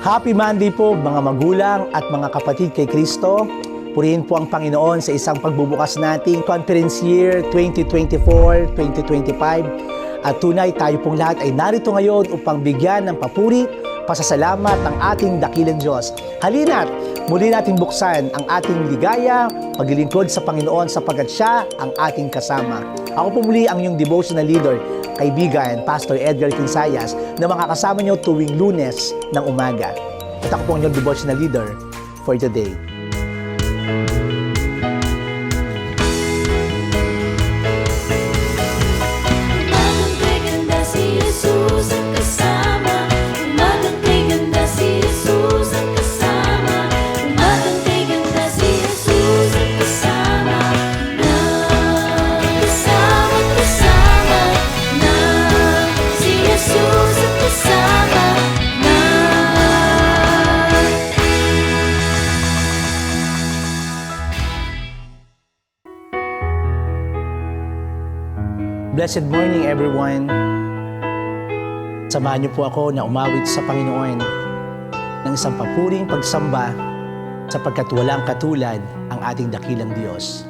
Happy Monday po mga magulang at mga kapatid kay Kristo. Purihin po ang Panginoon sa isang pagbubukas nating Conference Year 2024-2025. At tunay tayo pong lahat ay narito ngayon upang bigyan ng papuri, pasasalamat ang ating dakilang Diyos. Halina't muli nating buksan ang ating ligaya, paglilingkod sa Panginoon sapagkat Siya ang ating kasama. Ako po muli ang iyong devotional leader, kaibigan, Pastor Edgar Quinsayas, na makakasama niyo tuwing Lunes ng umaga. At ako po ang iyong devotional leader for today. Blessed morning, everyone. Samahan niyo po ako na umawit sa Panginoon ng isang papuring pagsamba sapagkat walang katulad ang ating dakilang Diyos.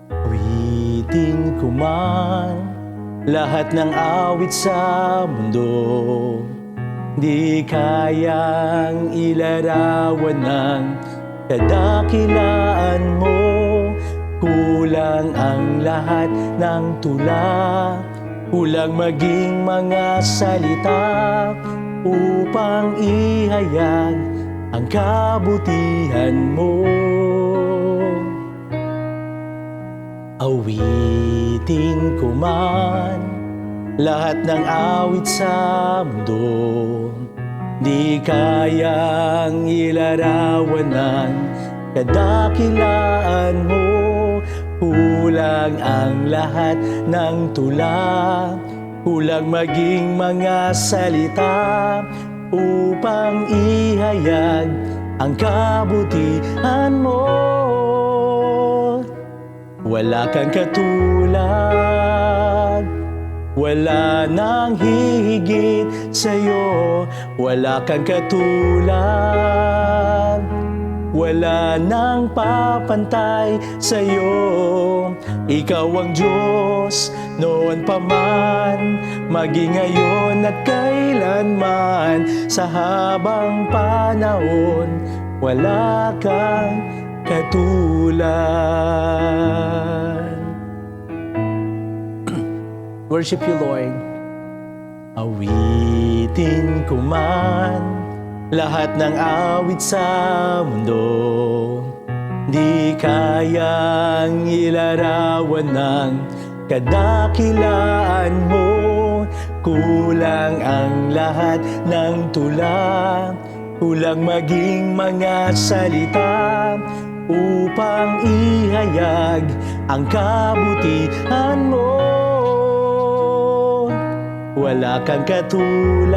Awitin ko man lahat ng awit sa mundo, di kayang ilarawan ng kadakilaan mo. Kulang ang lahat ng tula, kulang maging mga salita upang ihayag ang kabutihan mo. Awitin ko man lahat ng awit sa mundo, di kayang ilarawan ng kadakilaan mo. Kulang ang lahat ng tula, kulang maging mga salita upang ihayag ang kabutihan mo. Wala kang katulad, wala nang hihigit sa'yo. Wala kang katulad, wala nang papantay sa'yo. Ikaw ang Diyos noon pa man, maging ngayon at kailanman. Sa habang panahon, wala kang katulad. Worship you, Lord. Awitin ko man lahat ng awit sa mundo, di kayang ilarawan ng kadakilaan mo. Kulang ang lahat ng tula, kulang maging mga salita upang ihayag ang kabutihan mo. Wala kang katulad,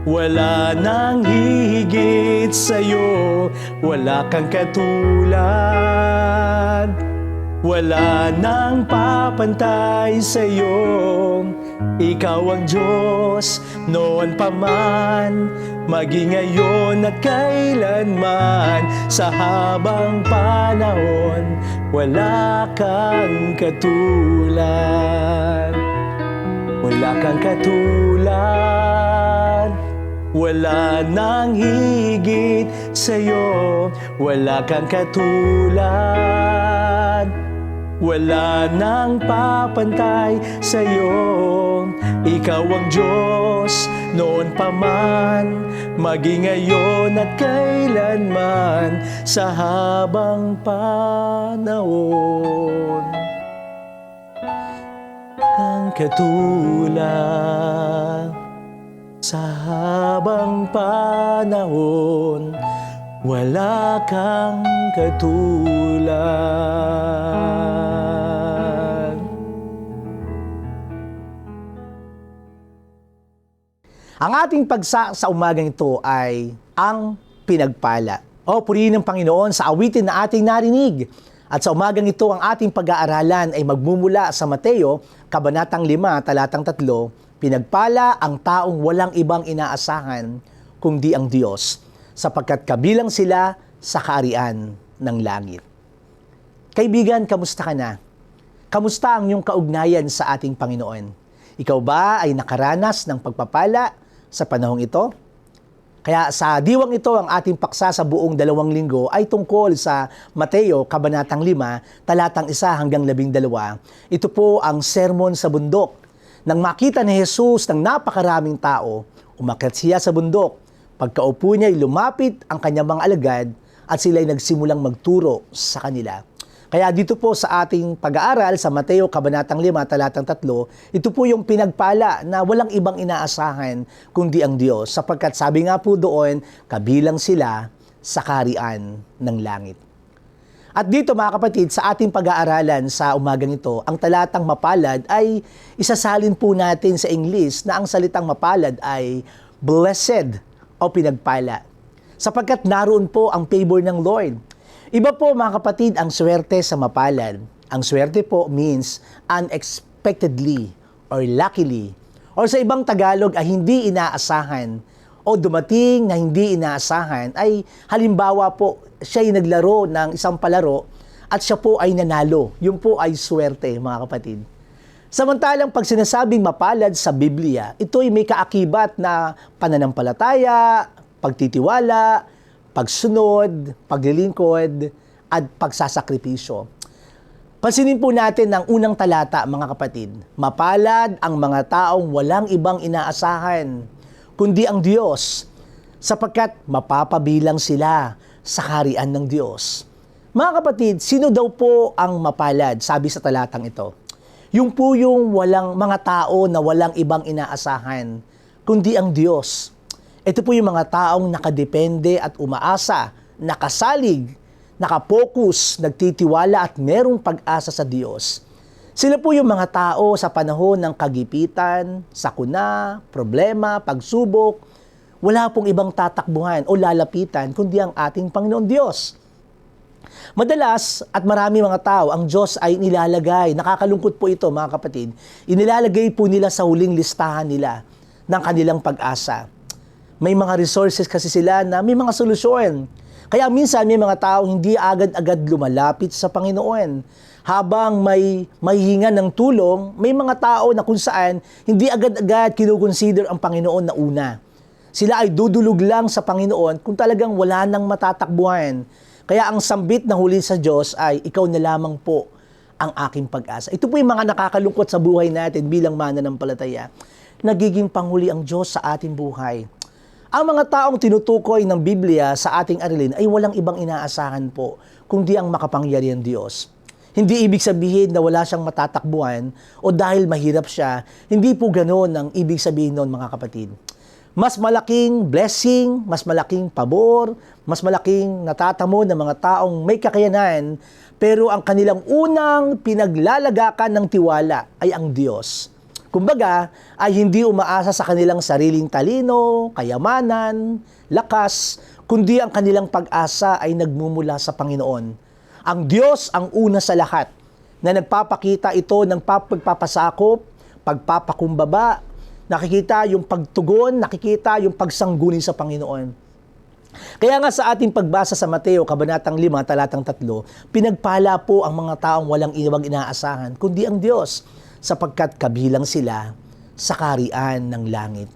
wala nang hihigit sa'yo. Wala kang katulad, wala nang papantay sa'yo. Ikaw ang Diyos noon pa man, maging ngayon at kailanman. Sa habang panahon, wala kang katulad. Wala kang katulad, wala nang higit sa'yo. Wala kang katulad, wala nang papantay sa'yo. Ikaw ang Diyos noon pa man, maging ngayon at kailanman. Sa habang panahon, kang katulad. Sa habang panahon, wala kang katulad. Ang ating pagsa sa umagang ito ay ang pinagpala. O purihin ng Panginoon sa awitin na ating narinig. At sa umagang ito, ang ating pag-aaralan ay magmumula sa Mateo, Kabanatang 5, Talatang 3, pinagpala ang taong walang ibang inaasahan kundi ang Diyos, sapagkat kabilang sila sa kaharian ng langit. Kaibigan, kamusta ka na? Kamusta ang iyong kaugnayan sa ating Panginoon? Ikaw ba ay nakaranas ng pagpapala sa panahong ito? Kaya sa diwang ito, ang ating paksa sa buong 2 linggo ay tungkol sa Mateo, Kabanatang 5, Talatang 1 hanggang 12. Ito po ang sermon sa bundok. Nang makita ni Jesus ng napakaraming tao, umakyat siya sa bundok. Pagkaupo niya ay lumapit ang kanyang mga alagad at sila'y nagsimulang magturo sa kanila. Kaya dito po sa ating pag-aaral sa Mateo Kabanatang 5, Talatang 3, ito po yung pinagpala na walang ibang inaasahan kundi ang Diyos. Sapagkat sabi nga po doon, kabilang sila sa kaharian ng langit. At dito mga kapatid, sa ating pag-aaralan sa umagang ito, ang talatang mapalad ay isasalin po natin sa English na ang salitang mapalad ay blessed o pinagpala. Sapagkat naroon po ang favor ng Lord. Iba po mga kapatid ang swerte sa mapalad. Ang swerte po means unexpectedly or luckily. Or sa ibang Tagalog ay hindi inaasahan o dumating na hindi inaasahan ay halimbawa po siya ay naglaro ng isang palaro at siya po ay nanalo. Yun po ay swerte mga kapatid. Samantalang pag sinasabing mapalad sa Biblia, ito ay may kaakibat na pananampalataya, pagtitiwala, pagsunod, paglilingkod, at pagsasakripisyo. Pansinin po natin ang unang talata, mga kapatid. Mapalad ang mga taong walang ibang inaasahan, kundi ang Diyos, sapagkat mapapabilang sila sa kaharian ng Diyos. Mga kapatid, sino daw po ang mapalad, sabi sa talatang ito? Yung po yung mga tao na walang ibang inaasahan, kundi ang Diyos. Ito po yung mga taong nakadepende at umaasa, nakasalig, nakapokus, nagtitiwala at merong pag-asa sa Diyos. Sila po yung mga tao sa panahon ng kagipitan, sakuna, problema, pagsubok. Wala pong ibang tatakbuhan o lalapitan kundi ang ating Panginoon Diyos. Madalas at marami mga tao, ang Diyos ay nilalagay, nakakalungkot po ito mga kapatid, inilalagay po nila sa huling listahan nila ng kanilang pag-asa. May mga resources kasi sila na may mga solusyon. Kaya minsan may mga tao hindi agad-agad lumalapit sa Panginoon. Habang may hinga ng tulong, may mga tao na kung saan hindi agad-agad kinukonsider ang Panginoon na una. Sila ay dudulog lang sa Panginoon kung talagang wala nang matatakbuhan. Kaya ang sambit na huli sa Diyos ay, ikaw na lamang po ang aking pag-asa. Ito po yung mga nakakalungkot sa buhay natin bilang mananampalataya. Nagiging panghuli ang Diyos sa ating buhay. Ang mga taong tinutukoy ng Biblia sa ating aralin ay walang ibang inaasahan po, kundi ang makapangyarihang Diyos. Hindi ibig sabihin na wala siyang matatakbuhan o dahil mahirap siya, hindi po ganoon ang ibig sabihin noon mga kapatid. Mas malaking blessing, mas malaking pabor, mas malaking natatamo ng mga taong may kakayanan, pero ang kanilang unang pinaglalagakan ng tiwala ay ang Diyos. Kumbaga, ay hindi umaasa sa kanilang sariling talino, kayamanan, lakas, kundi ang kanilang pag-asa ay nagmumula sa Panginoon. Ang Diyos ang una sa lahat na nagpapakita ito ng pagpapasakop, pagpapakumbaba, nakikita yung pagtugon, nakikita yung pagsangguni sa Panginoon. Kaya nga sa ating pagbasa sa Mateo, Kabanatang 5, Talatang 3, pinagpala po ang mga taong walang ibang inaasahan, kundi ang Diyos, sapagkat kabilang sila sa kaharian ng langit.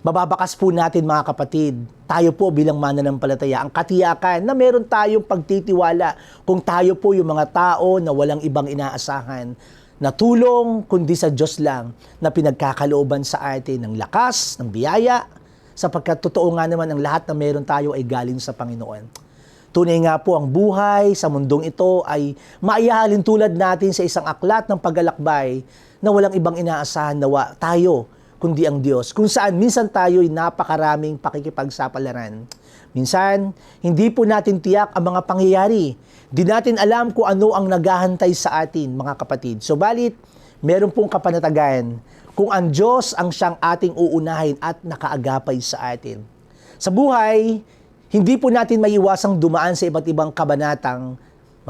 Mababakas po natin mga kapatid, tayo po bilang mananampalataya, ang katiyakan na meron tayong pagtitiwala kung tayo po yung mga tao na walang ibang inaasahan, na tulong kundi sa Diyos lang na pinagkakalooban sa atin ng lakas, ng biyaya, sapagkat totoo nga naman ang lahat na meron tayo ay galing sa Panginoon. Tunay nga po ang buhay sa mundong ito ay maihahalin tulad natin sa isang aklat ng paglalakbay na walang ibang inaasahan na tayo, kundi ang Diyos. Kung saan minsan tayo ay napakaraming pakikipagsapalaran. Minsan, hindi po natin tiyak ang mga pangyayari. Di natin alam kung ano ang naghahantay sa atin, mga kapatid. Subalit, meron pong kapanatagan kung ang Diyos ang siyang ating uunahin at nakaagapay sa atin. Sa buhay, hindi po natin maiwasang dumaan sa iba't ibang kabanatang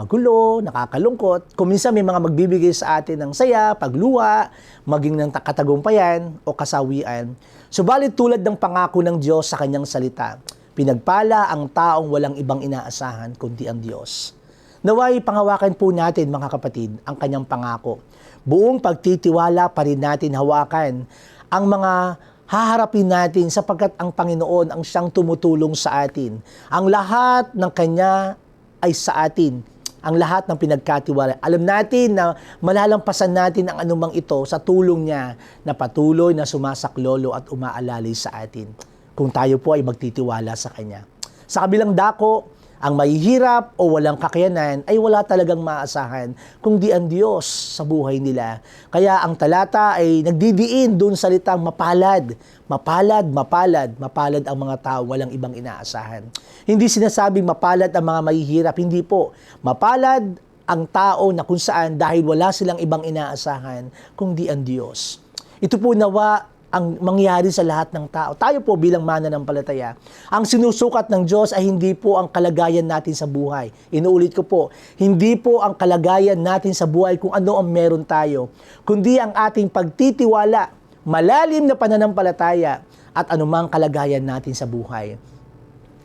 magulo, nakakalungkot. Kung minsan may mga magbibigay sa atin ng saya, pagluha, maging ng katagumpayan o kasawian. Subalit tulad ng pangako ng Diyos sa kanyang salita, pinagpala ang taong walang ibang inaasahan kundi ang Diyos. Naway panghawakan po natin mga kapatid ang kanyang pangako. Buong pagtitiwala pa rin natin hawakan ang mga haharapin natin sapagkat ang Panginoon ang siyang tumutulong sa atin. Ang lahat ng Kanya ay sa atin. Ang lahat ng pinagkatiwala. Alam natin na malalampasan natin ang anumang ito sa tulong niya na patuloy na sumasaklolo at umaalalay sa atin kung tayo po ay magtitiwala sa Kanya. Sa kabilang dako, ang mahihirap o walang kakayanan ay wala talagang maasahan kundi ang Diyos sa buhay nila. Kaya ang talata ay nagdidiin doon sa salitang mapalad. Mapalad, mapalad, mapalad ang mga tao walang ibang inaasahan. Hindi sinasabing mapalad ang mga mahihirap, hindi po. Mapalad ang tao na kung saan dahil wala silang ibang inaasahan kundi ang Diyos. Ito po nawa ang mangyari sa lahat ng tao. Tayo po bilang mananampalataya, ang sinusukat ng Diyos ay hindi po ang kalagayan natin sa buhay. Inuulit ko po, hindi po ang kalagayan natin sa buhay kung ano ang meron tayo, kundi ang ating pagtitiwala, malalim na pananampalataya at anumang kalagayan natin sa buhay.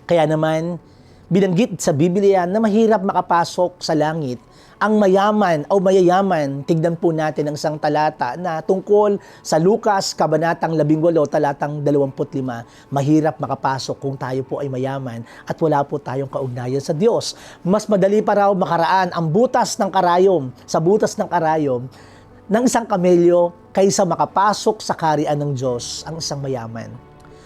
Kaya naman, binanggit sa Biblia na mahirap makapasok sa langit ang mayaman o mayayaman. Tignan po natin ang isang talata na tungkol sa Lucas, Kabanatang 18, talatang 25. Mahirap makapasok kung tayo po ay mayaman at wala po tayong kaugnayan sa Diyos. Mas madali pa raw makaraan ang butas ng karayom, sa butas ng karayom ng isang kamelyo kaysa makapasok sa kaharian ng Diyos ang isang mayaman.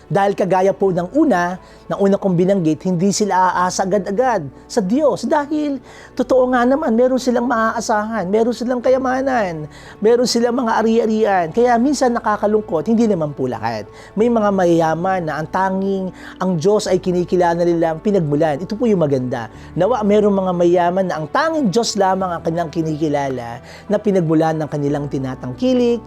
Dahil kagaya po ng una kong binanggit, hindi sila aasa agad-agad sa Diyos. Dahil, totoo nga naman, meron silang maaasahan, meron silang kayamanan, meron silang mga ari-arian. Kaya minsan nakakalungkot, hindi naman po lahat. May mga mayayaman na ang Diyos ay kinikilala nilang pinagmulan. Ito po yung maganda. Nawa, meron mga mayaman na ang tanging Diyos lamang ang kanilang kinikilala na pinagmulan ng kanilang tinatangkilik,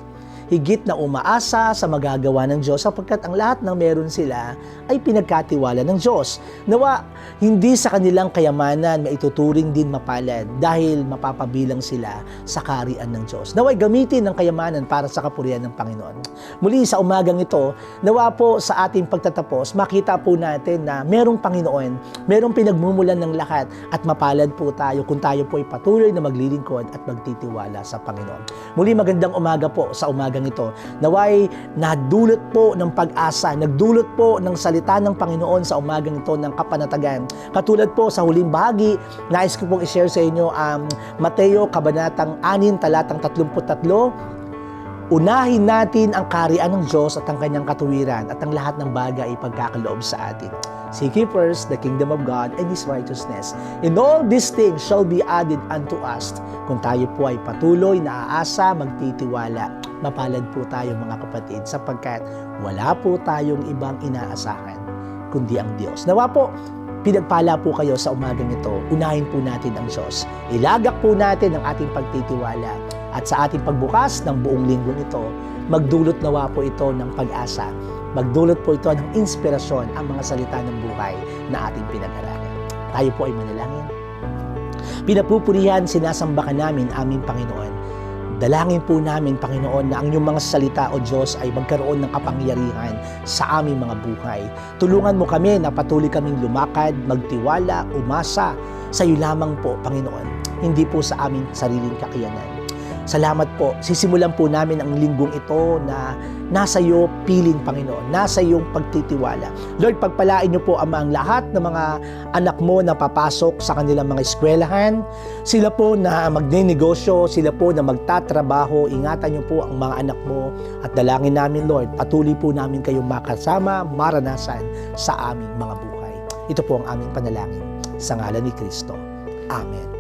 higit na umaasa sa magagawa ng Diyos sapagkat ang lahat ng meron sila ay pinagkatiwala ng Diyos. Nawa, hindi sa kanilang kayamanan maituturing din mapalad dahil mapapabilang sila sa kaharian ng Diyos. Naway gamitin ang kayamanan para sa kapurihan ng Panginoon. Muli sa umagang ito, nawa po sa ating pagtatapos, makita po natin na merong Panginoon, merong pinagmumulan ng lahat at mapalad po tayo kung tayo po ay patuloy na maglilingkod at magtitiwala sa Panginoon. Muli magandang umaga po sa umagang ito. Naway nadulot po ng pag-asa, nagdulot po ng salita ng Panginoon sa umagang ito ng kapanatagan. Katulad po sa huling bahagi, nais ko pong i-share sa inyo ang Mateo Kabanatang 6, talatang 33. Unahin natin ang kaharian ng Diyos at ang kanyang katuwiran at ang lahat ng bagay ay pagkakaloob sa atin. Seek ye first the kingdom of God and His righteousness, and all these things shall be added unto us. Kung tayo po ay patuloy na aasa, magtitiwala, mapalad po tayo mga kapatid sapagkat wala po tayong ibang inaasahan kundi ang Diyos. Nawa po, pinagpala po kayo sa umagang ito. Unahin po natin ang Diyos. Ilagak po natin ang ating pagtitiwala at sa ating pagbukas ng buong linggong ito, magdulot nawa po ito ng pag-asa. Magdulot po ito ng inspirasyon ang mga salita ng buhay na ating pinag-aralan. Tayo po ay manalangin. Pinapupurihan, sinasamba ka namin, aming Panginoon. Dalangin po namin, Panginoon, na ang iyong mga salita, O Diyos, ay magkaroon ng kapangyarihan sa aming mga buhay. Tulungan mo kami na patuloy kaming lumakad, magtiwala, umasa sa iyo lamang po, Panginoon. Hindi po sa aming sariling kakayanan. Salamat po. Sisimulan po namin ang linggong ito na nasa iyo piling, Panginoon. Nasa iyong pagtitiwala. Lord, pagpalain niyo po ang lahat ng mga anak mo na papasok sa kanilang mga eskwelahan. Sila po na magnenegosyo, sila po na magtatrabaho. Ingatan niyo po ang mga anak mo. At dalangin namin, Lord, patuloy po namin kayong makasama, maranasan sa aming mga buhay. Ito po ang aming panalangin. Sa ngalan ni Kristo. Amen.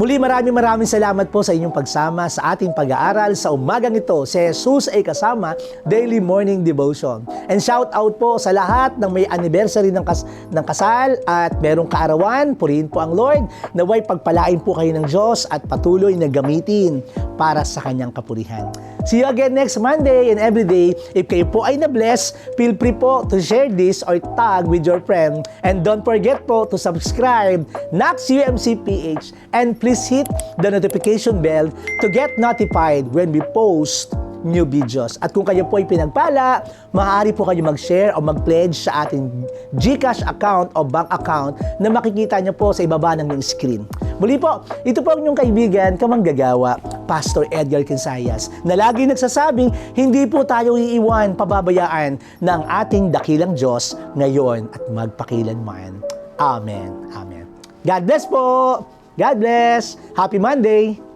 Muli maraming salamat po sa inyong pagsama sa ating pag-aaral sa umagang ito. Si Jesus ay kasama, Daily Morning Devotion. And shout out po sa lahat ng may anniversary ng kasal at merong kaarawan. Purihin po ang Lord. Naway pagpalain po kayo ng Diyos at patuloy na gamitin para sa kanyang kapurihan. See you again next Monday and every day. If kayo po ay na-bless, feel free po to share this or tag with your friend. And don't forget po to subscribe Nax UMC PH and please hit the notification bell to get notified when we post new videos. At kung kayo po ay pinagpala, maaari po kayo mag-share o mag-pledge sa ating GCash account o bank account na makikita nyo po sa ibaba ng yung screen. Muli po, ito po ang inyong kaibigan, kamanggagawa, Pastor Edgar Quinsayas, na lagi nagsasabing, hindi po tayo iiwan, pababayaan ng ating dakilang Diyos ngayon at magpakilanman. Amen. Amen. God bless po! God bless! Happy Monday!